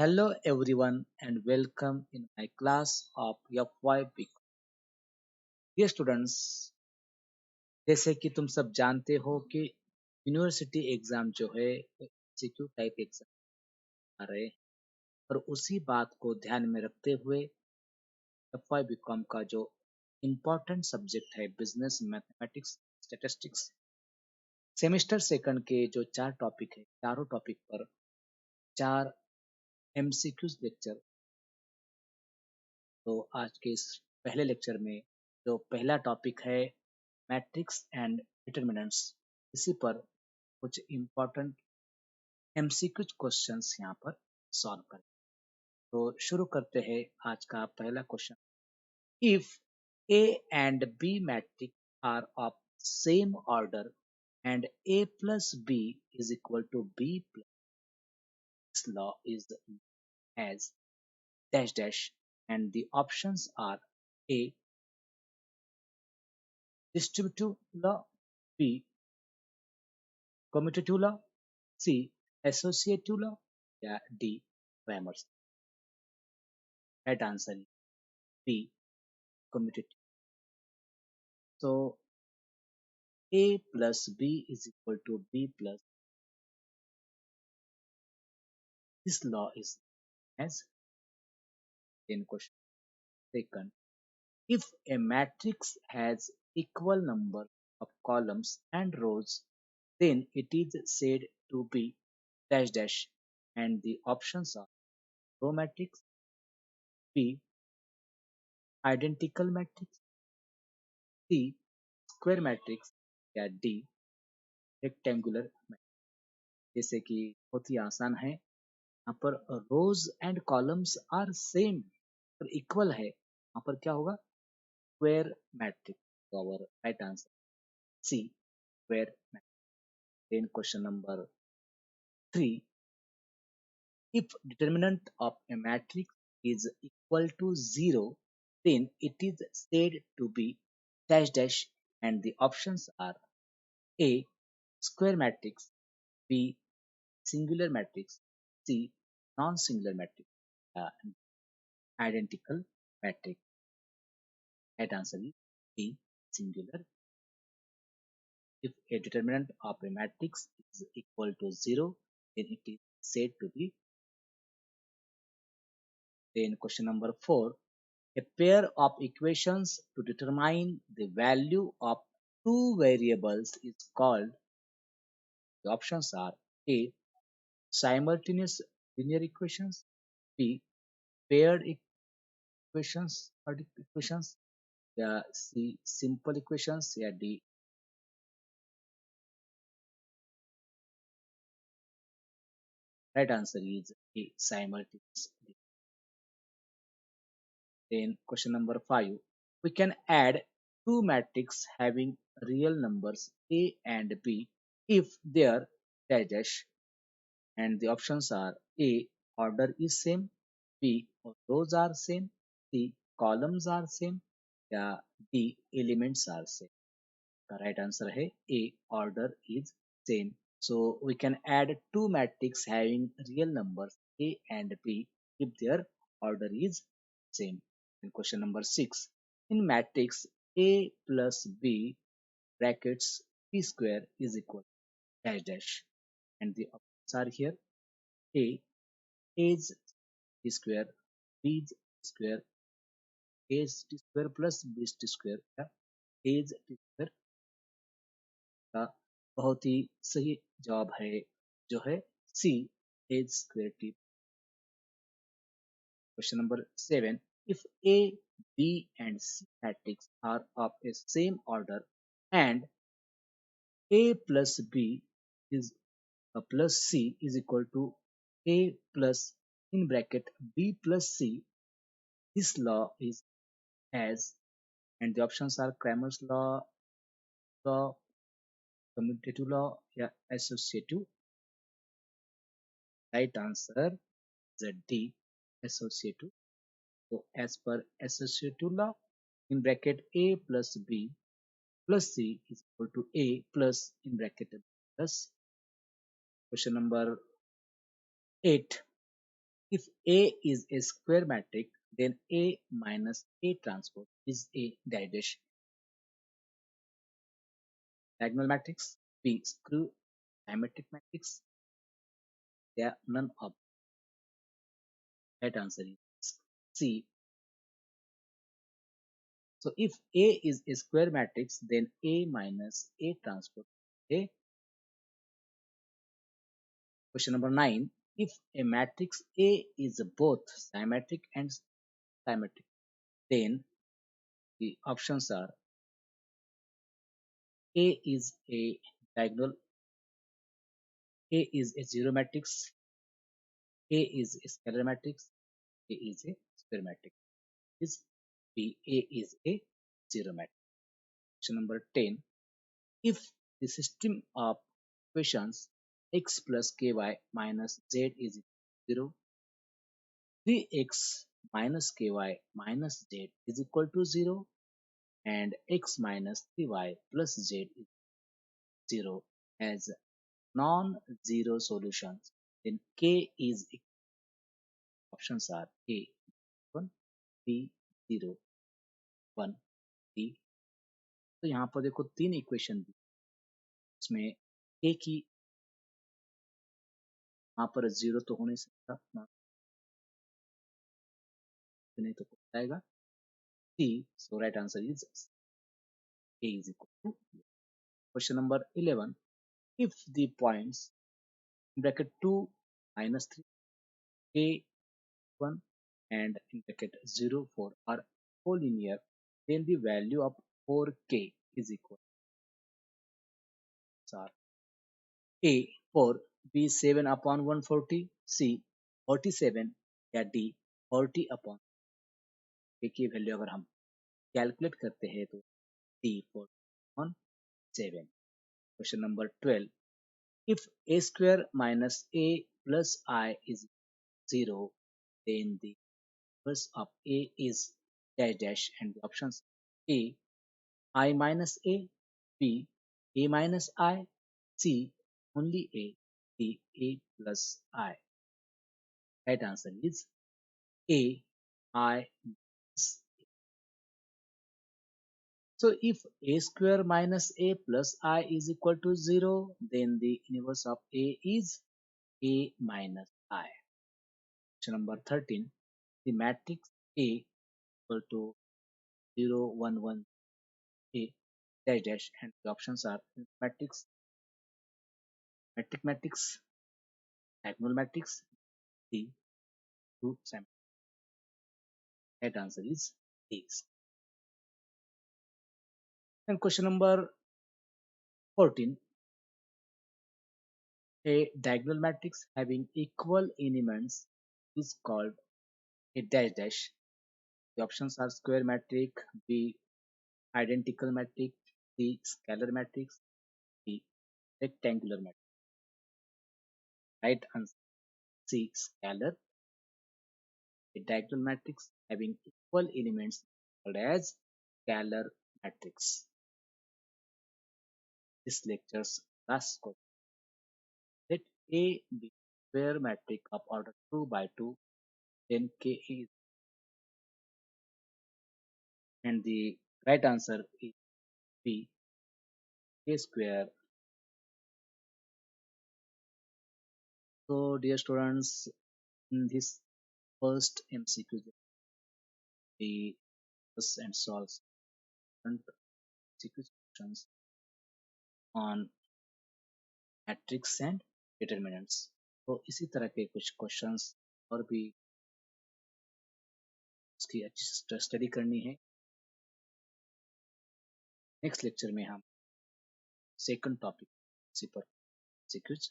Hello everyone and welcome in my class of FYP. ये students, जैसे कि तुम सब जानते हो कि यूनिवर्सिटी एग्जाम जो है एमसीक्यू टाइप एग्जाम आ रहे हैं और उसी बात को ध्यान में रखते हुए FYBCom का जो इम्पोर्टेंट सब्जेक्ट है business mathematics statistics semester second के जो चार टॉपिक है चारों टॉपिक पर चार एमसीक्यूज लेक्चर। तो आज के इस पहले लेक्चर में जो पहला टॉपिक है मैट्रिक्स एंड डिटर्मिनेंट्स, इसी पर कुछ इम्पोर्टेंट एमसीक्यू क्वेश्चंस यहाँ पर सॉल्व करें। तो शुरू करते हैं आज का पहला question. If A and B matrix are of same order and A plus B is equal to B plus law is as dash dash and the options are A distributive law, B commutative law, C associative law या D Cramer's. Right answer is B commutative. So A plus B is equal to B plus. This law is as in question. Second, if a matrix has equal number of columns and rows, then it is said to be dash dash and the options are row matrix, B identical matrix, C square matrix या D rectangular matrix. जैसे कि बहुत ही आसान है, यहाँ पर rows and columns are same और इक्वल है, यहाँ पर क्या होगा स्क्वायर मैट्रिक्स। तो our right answer C square matrix. Then question number 3, if determinant of a matrix is equal to 0, then it is said to be dash dash and the options are A square matrix, B singular matrix, C non-singular matrix, identical matrix. Right answer is B singular. If a determinant of a matrix is equal to 0, then it is said to be. Then question number 4, a pair of equations to determine the value of two variables is called. The options are A simultaneous linear equations, B paired equations or equations, yeah, C simple equations, yeah, D. Right answer is A simultaneous. Then question number 5, we can add two matrices having real numbers A and B if their dash and the options are A order is same, B rows are same, C columns are same, yeah, D elements are same. The right answer है A order is same. So we can add two matrices having real numbers A and B if their order is same. And question number 6. In matrix A plus B brackets P square is equal dash dash. And the options are here. A is T square, B is T square, A is T square plus B is T square, या A is T square का बहुत ही सही जवाब है जो है C edge square T. Question number 7, if A, B and C matrix are of a same order and A plus B is plus C is equal to A plus in bracket B plus C, this law is as, and the options are Cramer's law, commutative law या associative. Right answer is D associative. So as per associative law, in bracket A plus B plus C is equal to A plus in bracket B plus. Question number 8. If A is a square matrix, then A minus A transpose is a dash diagonal matrix. B screw symmetric matrix. They are none of that answer is C. So if A is a square matrix, then A minus A transpose. A question number 9. If a matrix A is both symmetric and symmetric, then the options are A is a diagonal, A is a zero matrix, A is a scalar matrix, A is a square matrix. Is B, A is a zero matrix. Question number 10. If the system of equations x plus ky minus z is equal to 0, 3x minus ky minus z is equal to 0, and x minus 3y plus z is 0 as non-zero solutions, then k is options are A 1, B 0, 1, D। तो यहाँ पर देखो तीन equation दी, इसमें A की यहाँ पर zero तो हो नहीं सकता ना, नहीं तो क्या आएगा C। So right answer is A is equal to B। Question number 11. If the points in bracket 2 minus 3 K 1 and in bracket 0 4 are collinear, then the value of 4K is equal to A 4, B 7 upon 140, C 47 या D 40 upon A की value अगर हम calculate करते हैं तो D 40 upon 7। Question number 12. If A square minus A plus I is 0, then the inverse of A is dash dash, and the options A I minus A, B A minus I, C only A, D A plus I। Right answer is A I minus A। So if A square minus A plus I is equal to 0, then the inverse of A is A minus I। Question number 13. The matrix A equal to 0, 1, 1, A dash dash, and the options are matrix, matrix, diagonal matrix, D, 2 sample. Right answer is D। And question number 14. A diagonal matrix having equal elements is called a dash dash. The options are square matrix, B identical matrix, C scalar matrix, D rectangular matrix। Right answer C scalar। A diagonal matrix having equal elements called as scalar matrix. This lecture's last question. Let A be square matrix of order 2 by 2, then K is, and the right answer is B K square. So dear students, in this first MCQ we discuss and solve different MCQ questions on matrix and determinants. तो इसी तरह के कुछ questions और भी उसकी अच्छी से स्टडी करनी है। नेक्स्ट लेक्चर में हम सेकंड टॉपिक इसी पर सीक्वेंस